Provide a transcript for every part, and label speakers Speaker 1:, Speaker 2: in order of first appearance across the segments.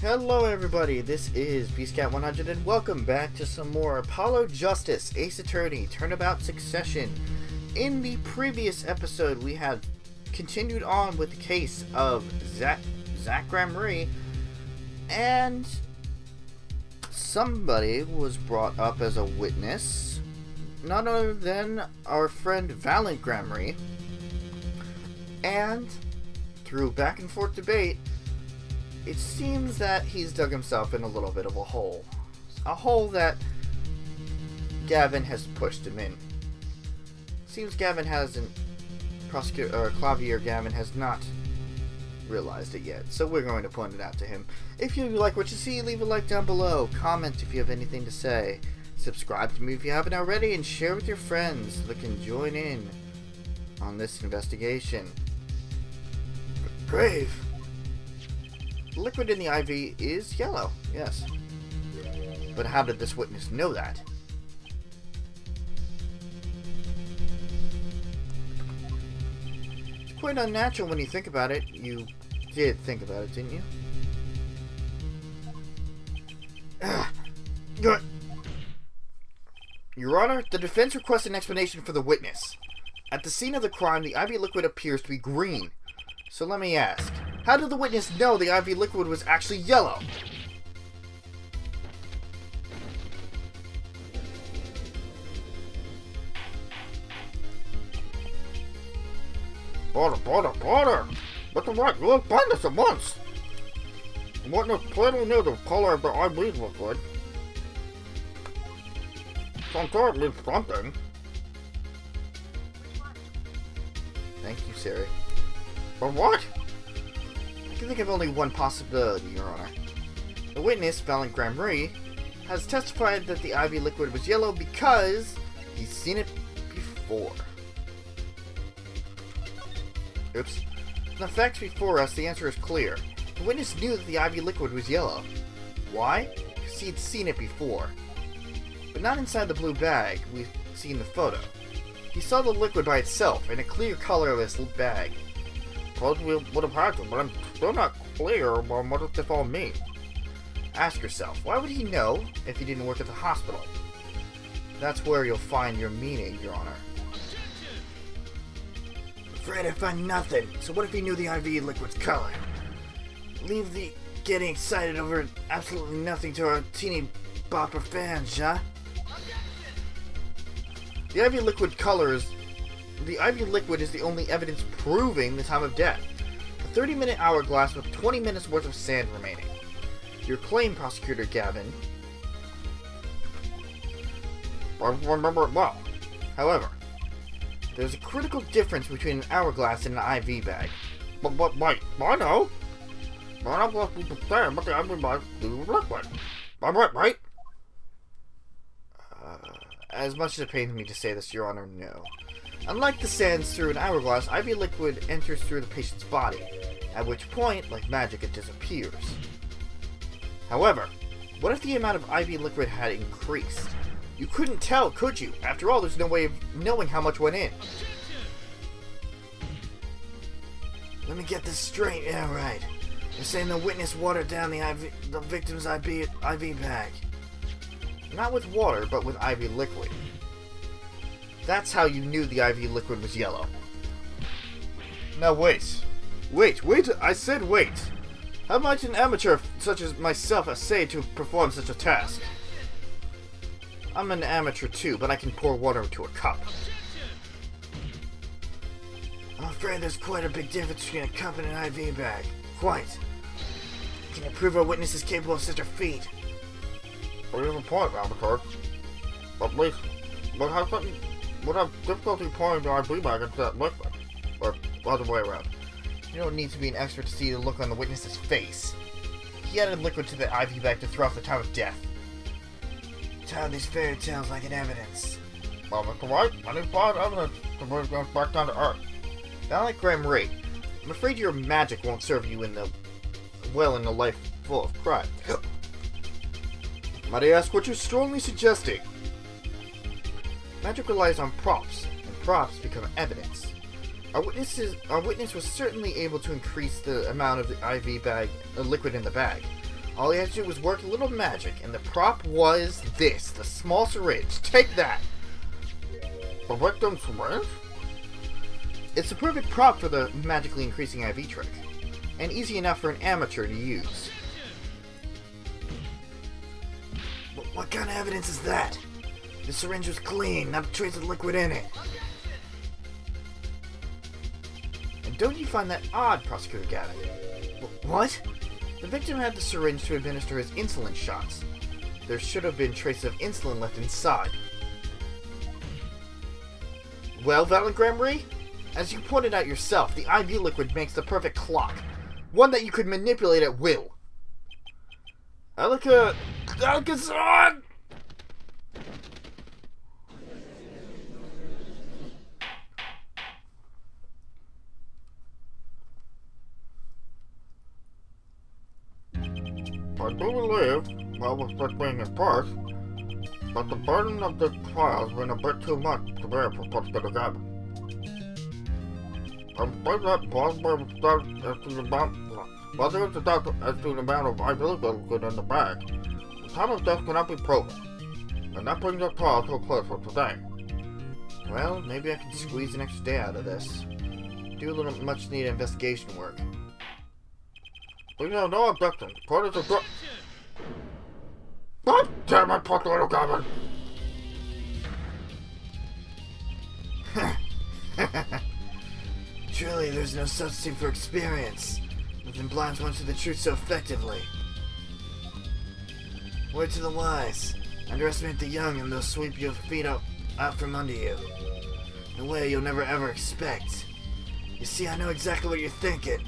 Speaker 1: Hello everybody, this is BeastCat100 and welcome back to some more Apollo Justice, Ace Attorney, Turnabout Succession. In the previous episode, we had continued on with the case of Zach Graham-Ree, and somebody was brought up as a witness, none other than our friend Valent Graham-Ree, and through back and forth debate, it seems that he's dug himself in a little bit of a hole. A hole that Gavin has pushed him in. Seems Gavin hasn't, Clavier Gavin has not realized it yet, so we're going to point it out to him. If you like what you see, leave a like down below, comment if you have anything to say, subscribe to me if you haven't already, and share with your friends that can join in on this investigation. Grave. Liquid in the IV is yellow, yes. But how did this witness know that? It's quite unnatural when you think about it. You did think about it, didn't you? Good. Your Honor, the defense requests an explanation for the witness. At the scene of the crime, the IV liquid appears to be green. So let me ask, how did the witness know the IV liquid was actually yellow? Porter! But the right, you will find us at once! The witness clearly knew the color of the IV liquid. Some sort means something. Thank you, Siri. But what? I can think of only one possibility, Your Honor. The witness, Valent Graham-Ree, has testified that the IV liquid was yellow because he's seen it before. Oops. From the facts before us, the answer is clear. The witness knew that the IV liquid was yellow. Why? Because he'd seen it before. But not inside the blue bag we've seen the photo. He saw the liquid by itself in a clear colorless bag. Suppose we would have had to, but I'm still not clear on what this all means. Ask yourself, why would he know if he didn't work at the hospital? That's where you'll find your meaning, Your Honor. Afraid I find nothing. So what if he knew the IV liquid's color? Leave the getting excited over absolutely nothing to our teeny bopper fans, huh? The IV liquid is the only evidence proving the time of death. A 30-minute hourglass with 20 minutes worth of sand remaining. Your claim, Prosecutor Gavin. I remember it well. However, there's a critical difference between an hourglass and an IV bag. But wait, I know. The hourglass is the sand, but the IV bag is liquid. I'm right? As much as it pains me to say this, Your Honor, no. Unlike the sands through an hourglass, IV liquid enters through the patient's body, at which point, like magic, it disappears. However, what if the amount of IV liquid had increased? You couldn't tell, could you? After all, there's no way of knowing how much went in. Let me get this straight. Yeah, right. You're saying the witness watered down the victim's IV bag. Not with water, but with IV liquid. That's how you knew the IV liquid was yellow. Now wait, I said wait. How might an amateur such as myself essay to perform such a task? I'm an amateur too, but I can pour water into a cup. I'm afraid there's quite a big difference between a cup and an IV bag. Quite. Can you prove our witness is capable of such a feat? What is the point, amateur? At least, but how something would have difficulty pouring the IV bag into that liquid. Or other way around. You don't need to be an expert to see the look on the witness's face. He added liquid to the IV bag to throw off the time of death. Tell these fairy tales like an evidence. Well, Mr. White, I need find evidence to bring us back down to earth. Not like Graham-Ree. I'm afraid your magic won't serve you in the life full of crime. Might I ask what you're strongly suggesting? Magic relies on props, and props become evidence. Our witness was certainly able to increase the amount of the IV bag, liquid in the bag. All he had to do was work a little magic, and the prop was this, the small syringe. Take that!
Speaker 2: The victim's syringe?
Speaker 1: It's the perfect prop for the magically increasing IV trick, and easy enough for an amateur to use. What kind of evidence is that? The syringe was clean, not a trace of liquid in it. And don't you find that odd, Prosecutor Gavin? What? The victim had the syringe to administer his insulin shots. There should have been traces of insulin left inside. Well, Valiant Grandmarie? As you pointed out yourself, the IV liquid makes the perfect clock. One that you could manipulate at will. Alakazam!
Speaker 2: I do believe, well, with this being his purse, but the burden of this trial has been a bit too much to bear for Prosecutor Gavin. I'm afraid that possibly would start as to the amount, while there is a doubt as to the amount of IV liquid in the bag, the time of death cannot be proven, and that brings our trial to a close for today.
Speaker 1: Well, maybe I can squeeze an extra day out of this. Do a little much-needed investigation work.
Speaker 2: We have no objection. Court is a God damn it, Prosecutor Gavin!
Speaker 1: Truly, there's no substitute for experience. Nothing blinds one to the truth so effectively. Word to the wise. Underestimate the young and they'll sweep your feet out from under you. In a way you'll never ever expect. You see, I know exactly what you're thinking.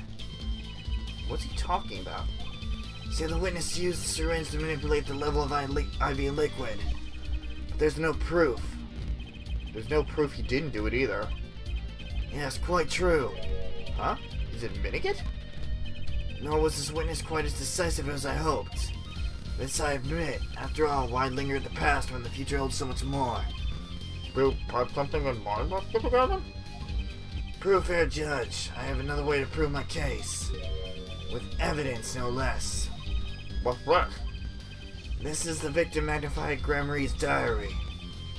Speaker 1: What's he talking about? See, the witness used the syringe to manipulate the level of IV liquid. But there's no proof.
Speaker 2: There's no proof he didn't do it either.
Speaker 1: Yes, quite true.
Speaker 2: Huh? Is it admitting it?
Speaker 1: Nor was this witness quite as decisive as I hoped. This I admit. After all, why linger at the past when the future holds so much more?
Speaker 2: You have something in mind, Prosecutor Gavin?
Speaker 1: Prove fair judge. I have another way to prove my case. With evidence, no less.
Speaker 2: What's that?
Speaker 1: This is the victim Magnifi Grandmarie's diary.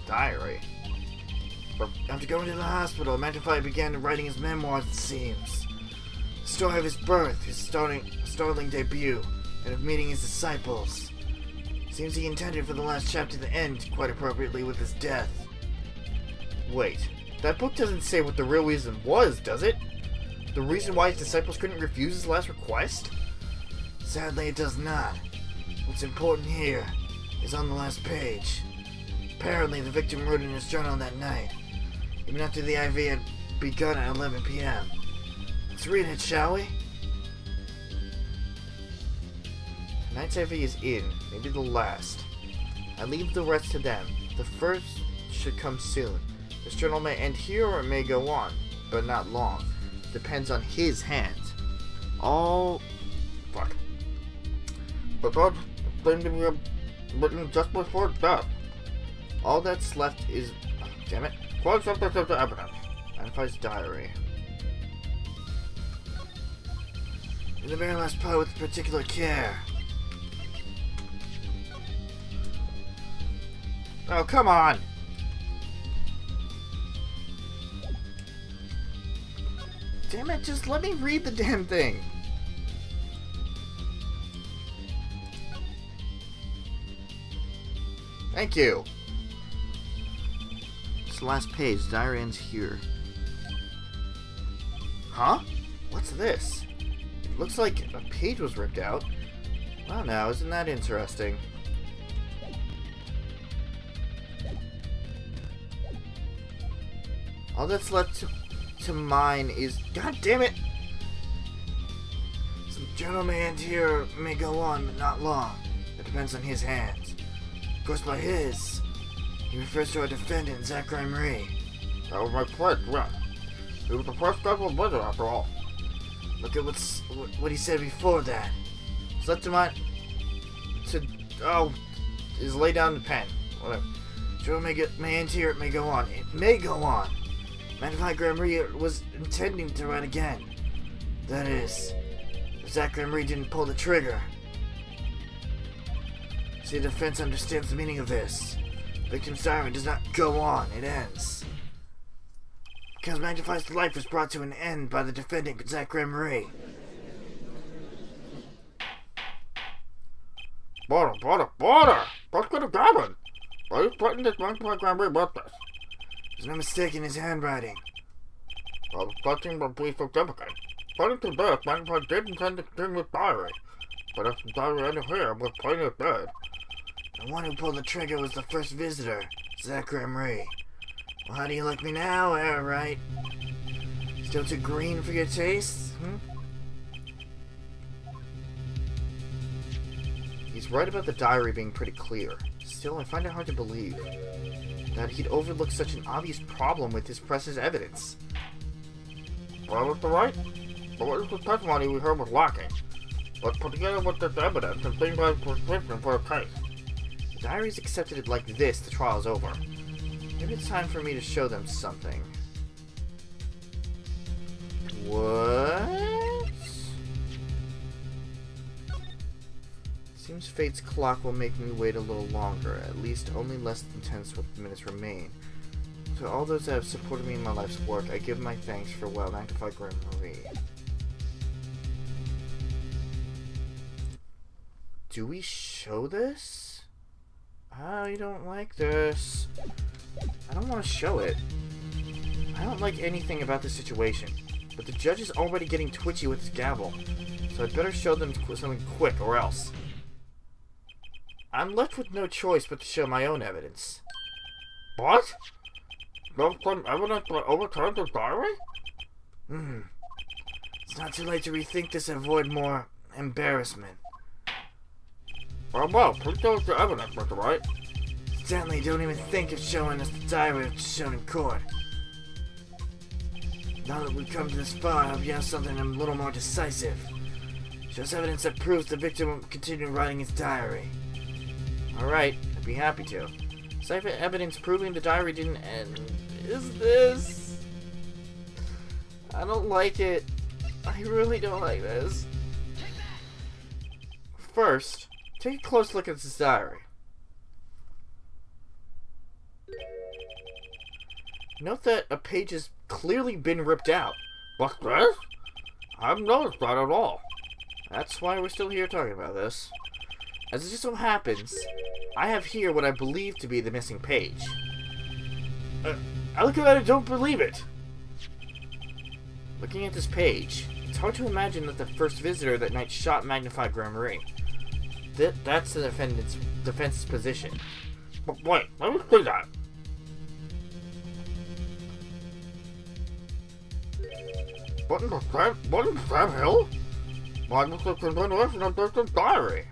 Speaker 2: Diary?
Speaker 1: But after going to the hospital, Magnifi began writing his memoirs, it seems. The story of his birth, his startling debut, and of meeting his disciples. Seems he intended for the last chapter to end, quite appropriately, with his death.
Speaker 2: Wait, that book doesn't say what the real reason was, does it? The reason why his disciples couldn't refuse his last request?
Speaker 1: Sadly, it does not. What's important here is on the last page. Apparently, the victim wrote in his journal that night, even after the IV had begun at 11 p.m. Let's read it, shall we?
Speaker 2: Tonight's IV is in, maybe the last. I leave the rest to them. The first should come soon. This journal may end here or it may go on, but not long. Depends on his hand. Fuck. But that seemed to be written just before death. All that's left is... Oh, damn it. Quite subject of the evidence. Magnifi's diary.
Speaker 1: In the very last part with particular care.
Speaker 2: Oh, come on!
Speaker 1: Damn it, just let me read the damn thing.
Speaker 2: Thank you.
Speaker 1: It's the last page. The diary ends here. Huh? What's this? It looks like a page was ripped out. Well, now, isn't that interesting? All that's left to mine is... God damn it! Some journal may end here, may go on, but not long. It depends on his hands. Of course, by his, he refers to our defendant, Zach Grandmarie.
Speaker 2: That was my pledge, yeah. He was the first federal visit, after all.
Speaker 1: Look at what he said before that. It's left to mine... is lay down the pen. Whatever. Journal may end here, it may go on. It may go on. Magnifi Grandmarie was intending to write again. That is, if Zach Grandmarie didn't pull the trigger. See, the defense understands the meaning of this. Victim's diary does not go on, it ends. Because Magnifi's life was brought to an end by the defendant, Zach Marie.
Speaker 2: Border! What could have happened? Why are you putting this Magnifi Grand Prix about this?
Speaker 1: There's no mistake in his handwriting.
Speaker 2: Well, nothing but be significant. According to this, Magnifi did intend to bring this diary. But if the diary ended here, was plain as dead.
Speaker 1: The one who pulled the trigger was the first visitor, Zach Marie. Well, how do you like me now? Right? Still too green for your taste?
Speaker 2: He's right about the diary being pretty clear. Still, I find it hard to believe that he'd overlook such an obvious problem with his precious evidence. Well, it's right. But what is the testimony we heard was lacking? Let's put together with this evidence and think about prescription for a case. The diary's accepted like this, the trial's over. Maybe it's time for me to show them something. What? Seems fate's clock will make me wait a little longer. At least only less than 10 swift minutes remain. To all those that have supported me in my life's work, I give my thanks for Magnifi Grand Marie. Do we show this? I don't like this. I don't want to show it. I don't like anything about the situation, but the judge is already getting twitchy with his gavel, so I'd better show them something quick or else. I'm left with no choice but to show my own evidence. What? No some evidence that overturned the diary?
Speaker 1: It's not too late to rethink this and avoid more embarrassment.
Speaker 2: Well, please show us the evidence, Mr. Wright.
Speaker 1: Stanley, don't even think of showing us the diary if it's shown in court. Now that we've come to this far, I hope you have something a little more decisive. Show us evidence that proves the victim will continue writing his diary.
Speaker 2: Alright, I'd be happy to. Cipher evidence proving the diary didn't end. Is this? I don't like it. I really don't like this. First, take a close look at this diary. Note that a page has clearly been ripped out.
Speaker 3: What's this? I haven't noticed that at all.
Speaker 2: That's why we're still here talking about this. As it just so happens, I have here what I believe to be the missing page.
Speaker 3: I look at it and don't believe it.
Speaker 2: Looking at this page, it's hard to imagine that the first visitor that night shot Magnifi Grand Marie. That's the defense's position.
Speaker 3: But wait, let me see that. What in Sam Hill? Magnus is continuation of this diary.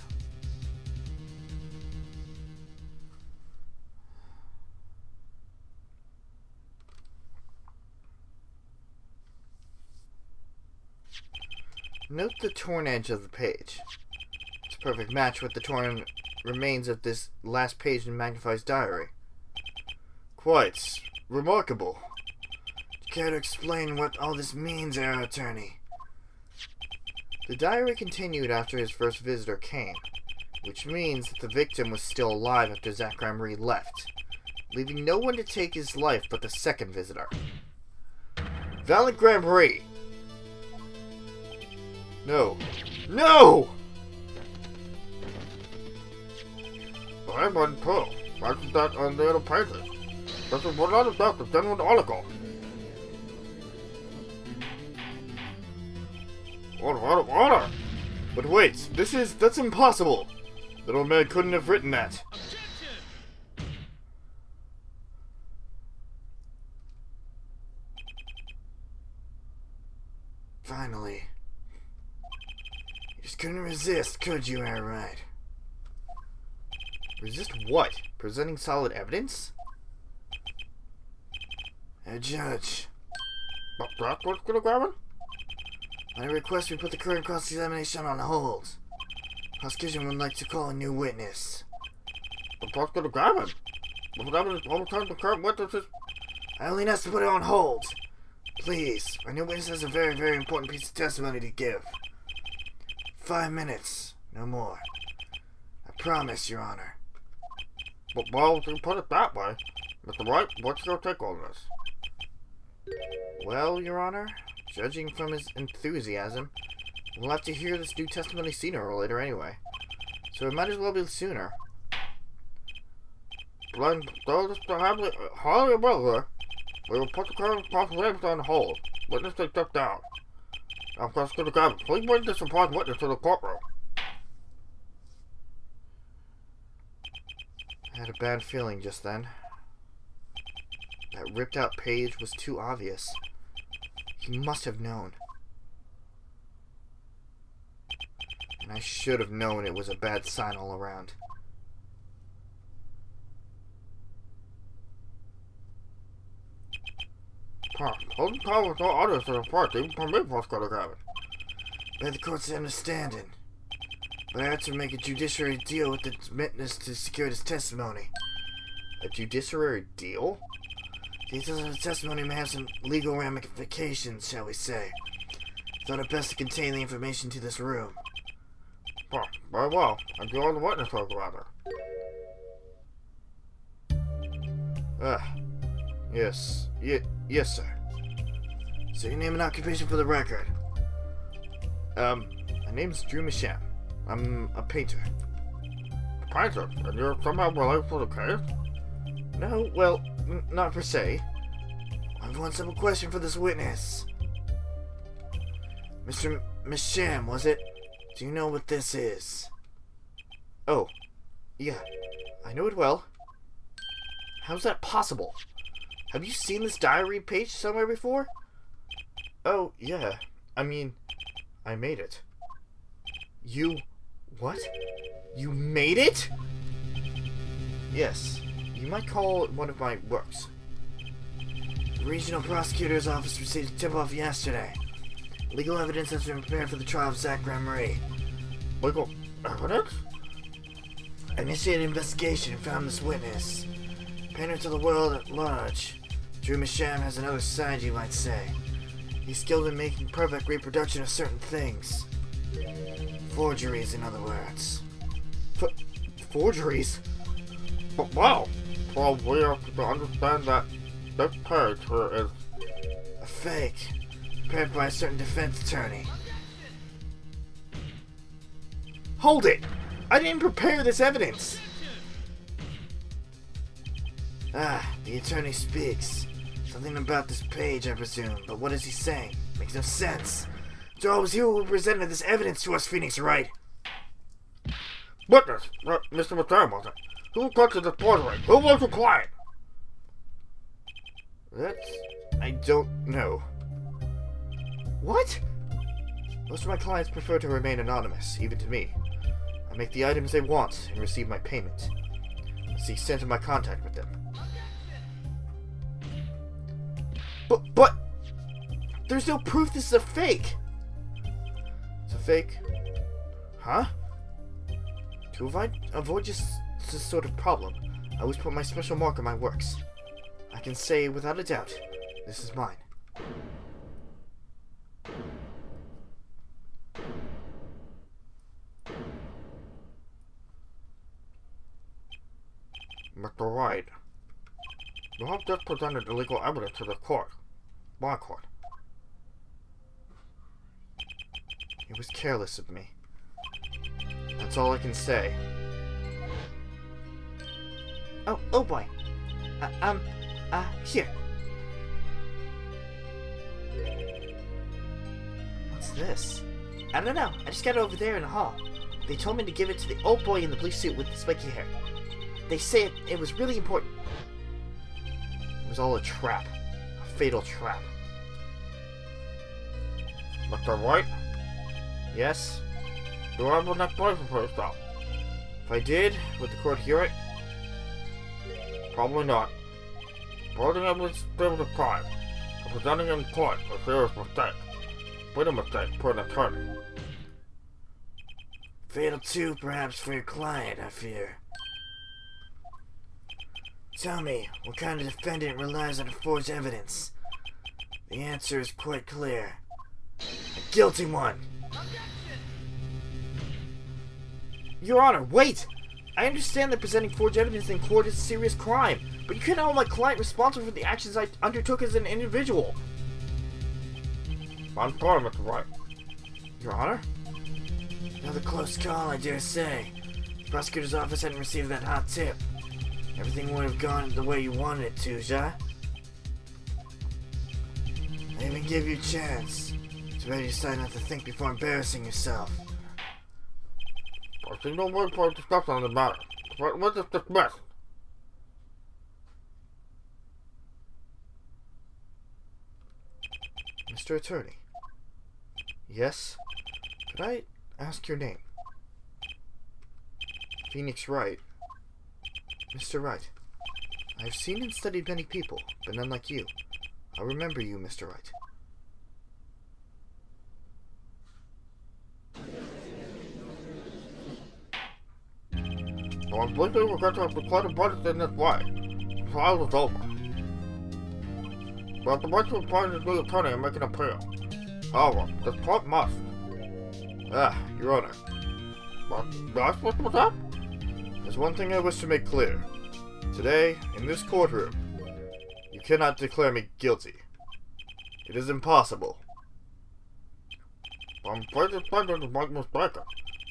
Speaker 2: Note the torn edge of the page. It's a perfect match with the torn remains of this last page in Magnifi's diary. Quite remarkable.
Speaker 1: Care to explain what all this means, Our Attorney?
Speaker 2: The diary continued after his first visitor came, which means that the victim was still alive after Zach Marie left, leaving no one to take his life but the second visitor. Valiant Grand Prix! No. No!
Speaker 3: I went too. That's that on the other pages. This is without a doubt the genuine article. Order!
Speaker 2: But wait, that's impossible! Little man couldn't have written that.
Speaker 1: Finally. You just couldn't resist, could you, Right?
Speaker 2: Resist what? Presenting solid evidence?
Speaker 1: Judge.
Speaker 3: But that's what's gonna grab it?
Speaker 1: I request we put the current cross-examination on hold. Prosecution would like to call a new witness.
Speaker 3: But what's gonna grab it? But evidence overturns the current witnesses.
Speaker 1: I only asked to put it on hold. Please, our new witness has a very, very important piece of testimony to give. 5 minutes, no more. I promise, Your Honor.
Speaker 3: But, well, if you put it that way, Mr. White, what's your take on this?
Speaker 2: Well, Your Honor, judging from his enthusiasm, we'll have to hear this new testimony sooner or later anyway. So it might as well be sooner.
Speaker 3: Then, though this is highly irregular, we will put the current possibilities on hold. Witness to step down. Now, Prosecutor Gavin, please bring this surprise witness to the courtroom.
Speaker 2: I had a bad feeling just then. That ripped out page was too obvious. He must have known. And I should have known it was a bad sign all around.
Speaker 3: Holding power with no others to the part, even from me, Prosecutor Gavin.
Speaker 1: By the court's understanding. But I had to make a judiciary deal with the witness to secure his testimony.
Speaker 2: A judiciary deal?
Speaker 1: Details of the testimony may have some legal ramifications, shall we say. Thought it best to contain the information to this room.
Speaker 3: Well, very well. And you are the witness, rather.
Speaker 2: Yes. Yes, sir.
Speaker 1: So your name and occupation for the record?
Speaker 2: My name's Drew Micham. I'm a painter.
Speaker 3: Painter? And you're somehow related to the case?
Speaker 2: No, well, not per se.
Speaker 1: I have one simple question for this witness. Mr. Micham, was it? Do you know what this is?
Speaker 2: Oh, yeah. I know it well. How's that possible? Have you seen this diary page somewhere before? Oh, yeah. I mean, I made it. You... what? You made it? Yes. You might call it one of my works.
Speaker 1: The Regional Prosecutor's Office received a tip-off yesterday. Legal evidence has been prepared for the trial of Zach Graham-Marie.
Speaker 3: Legal evidence?
Speaker 1: I initiated an investigation and found this witness. Painter to the world at large. Drew Micham has another side, you might say. He's skilled in making perfect reproduction of certain things. Forgeries, in other words.
Speaker 2: Forgeries?
Speaker 3: But wow! Well, we have to understand that this page here is
Speaker 1: a fake, prepared by a certain defense attorney.
Speaker 2: Hold it! I didn't prepare this evidence!
Speaker 1: Ah, the attorney speaks. Something about this page, I presume, but what is he saying? Makes no sense. After all, it was you who presented this evidence to us, Phoenix Wright.
Speaker 3: witness. Mr. Matern, was it? Who collected the forgery? Who was your client?
Speaker 2: I don't know. What? Most of my clients prefer to remain anonymous, even to me. I make the items they want and receive my payment. That's the extent of my contact with them. But there's no proof this is a fake! It's a fake? Huh? To avoid just this sort of problem, I always put my special mark on my works. I can say without a doubt, this is mine.
Speaker 3: Mr. Wright, you have just presented illegal evidence to the court. My court.
Speaker 2: It was careless of me. That's all I can say. Oh boy. Here. What's this? I don't know. I just got it over there in the hall. They told me to give it to the old boy in the blue suit with the spiky hair. They say it was really important. It was all a trap. A fatal trap.
Speaker 3: Mr. Wright,
Speaker 2: Yes?
Speaker 3: do you have an explanation for yourself?
Speaker 2: If I did, would the court hear it?
Speaker 3: Probably not. Holding evidence is a crime, and presenting in court a serious mistake. Been a mistake for an attorney.
Speaker 1: Fatal too, perhaps, for your client, I fear. Tell me, what kind of defendant relies on forged evidence? The answer is quite clear. A guilty one!
Speaker 2: Your Honor, wait! I understand that presenting forged evidence in court is a serious crime, but you can't hold my client responsible for the actions I undertook as an individual.
Speaker 3: I'm sorry, Mr. Wright.
Speaker 2: Your Honor?
Speaker 1: Another close call, I dare say. The prosecutor's office hadn't received that hot tip. Everything would have gone the way you wanted it to, ja? I even gave you a chance. Too bad you decided not to think before embarrassing yourself.
Speaker 3: I see no way for discussion on the matter. Witness dismissed.
Speaker 2: Mr. Attorney. Yes? Could I ask your name? Phoenix Wright. Mr. Wright. I have seen and studied many people, but none like you. I'll remember you, Mr. Wright.
Speaker 3: So I'm deeply regret to have declared verdict in this way. The trial is over. But the right to appoint his new attorney and make an appeal. However, this court must.
Speaker 2: Your Honor.
Speaker 3: May I speak with that?
Speaker 2: There's one thing I wish to make clear. Today, in this courtroom, you cannot declare me guilty. It is impossible.
Speaker 3: I'm afraid this sentence is might mistaken.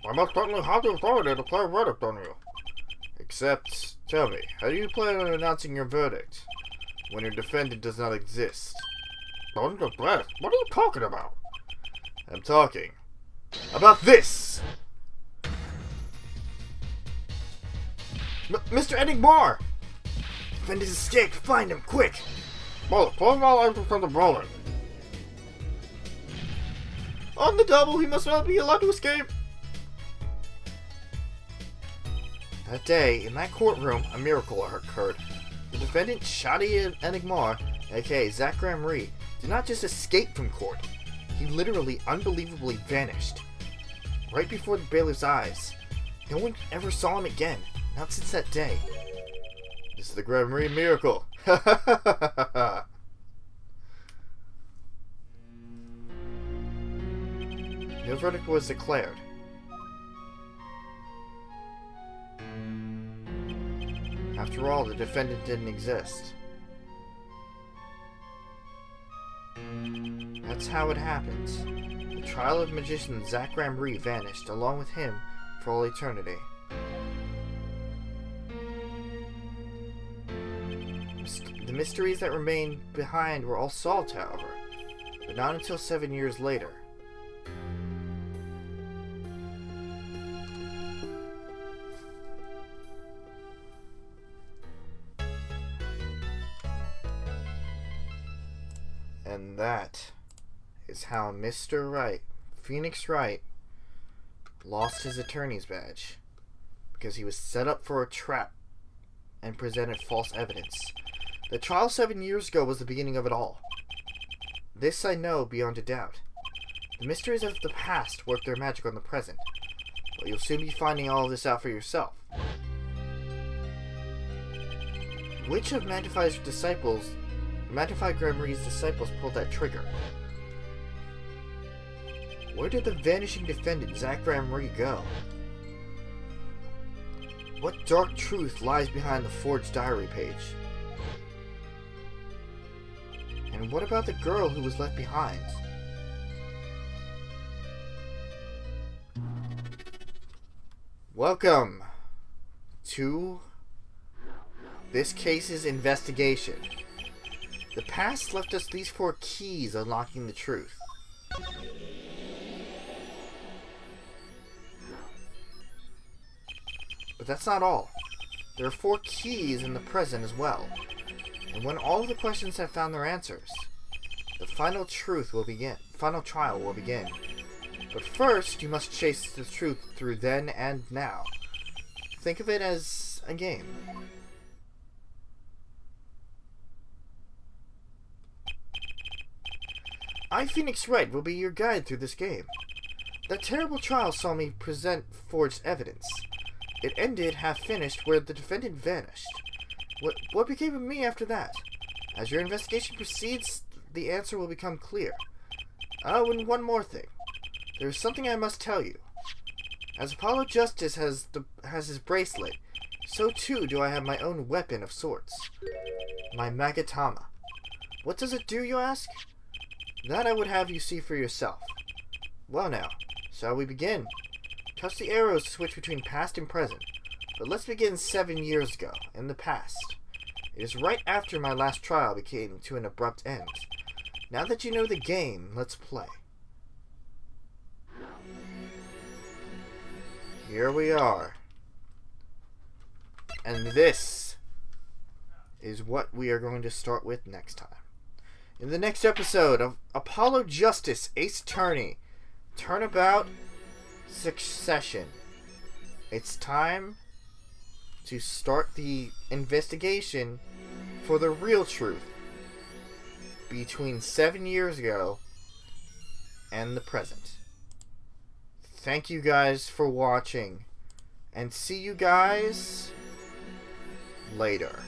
Speaker 3: I must certainly have the authority to declare a verdict on you.
Speaker 2: Except, tell me, how do you plan on announcing your verdict when your defendant does not exist?
Speaker 3: Don't exist? What are you talking about?
Speaker 2: I'm talking about this! Mr. Enigmar!
Speaker 1: Defendant escaped! Find him, quick!
Speaker 3: Well, close all engines from the rolling.
Speaker 2: On the double, he must not be allowed to escape! That day, in that courtroom, a miracle occurred. The defendant, Shadi Enigmar, aka Zach Graham-Ree, did not just escape from court. He literally, unbelievably vanished. Right before the bailiff's eyes. No one ever saw him again, not since that day. This is the Graham-Ree miracle. No verdict was declared. After all, the defendant didn't exist. That's how it happens. The trial of magician Zach Graham-Ree vanished, along with him, for all eternity. The mysteries that remained behind were all solved, however, but not until 7 years later. And that is how Mr. Wright, Phoenix Wright, lost his attorney's badge. Because he was set up for a trap and presented false evidence. The trial 7 years ago was the beginning of it all. This I know beyond a doubt. The mysteries of the past work their magic on the present. But you'll soon be finding all of this out for yourself. Which of Magnifi's disciples, Magnifi Graham-Ree's disciples, pulled that trigger? Where did the vanishing defendant Zach Graham-Ree go? What dark truth lies behind the forged diary page? And what about the girl who was left behind? Welcome to this case's investigation. The past left us these 4 keys unlocking the truth. But that's not all. There are 4 keys in the present as well. And when all of the questions have found their answers, the final trial will begin. But first, you must chase the truth through then and now. Think of it as a game. I, Phoenix Wright, will be your guide through this game. That terrible trial saw me present forged evidence. It ended, half finished, where the defendant vanished. What became of me after that? As your investigation proceeds, the answer will become clear. Oh, and one more thing. There is something I must tell you. As Apollo Justice has his bracelet, so too do I have my own weapon of sorts. My Magatama. What does it do, you ask? That I would have you see for yourself. Well now, shall we begin? Touch the arrows to switch between past and present. But let's begin 7 years ago, in the past. It is right after my last trial came to an abrupt end. Now that you know the game, let's play. Here we are. And this is what we are going to start with next time. In the next episode of Apollo Justice Ace Attorney, Turnabout Succession. It's time to start the investigation for the real truth between 7 years ago and the present. Thank you guys for watching, and see you guys later.